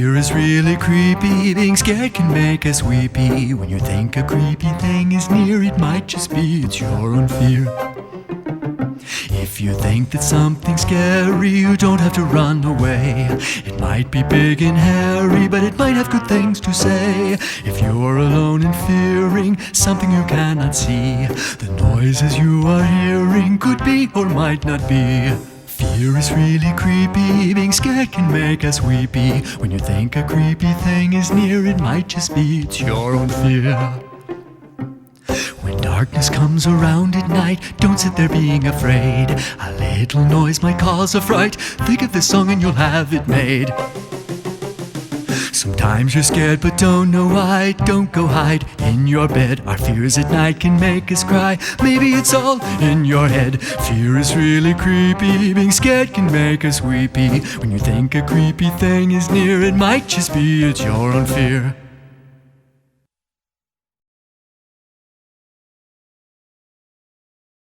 Fear is really creepy, being scared can make us weepy. When you think a creepy thing is near, it might just be it's your own fear. If you think that something's scary, you don't have to run away. It might be big and hairy, but it might have good things to say. If you're alone and fearing something you cannot see, the noises you are hearing could be or might not be. Fear is really creepy, being scared can make us weepy. When you think a creepy thing is near, it might just be it's your own fear. When darkness comes around at night, don't sit there being afraid. A little noise might cause a fright. Think of this song and you'll have it made. Sometimes you're scared but don't know why. Don't go hide in your bed. Our fears at night can make us cry. Maybe it's all in your head. Fear is really creepy, being scared can make us weepy. When you think a creepy thing is near, it might just be it's your own fear.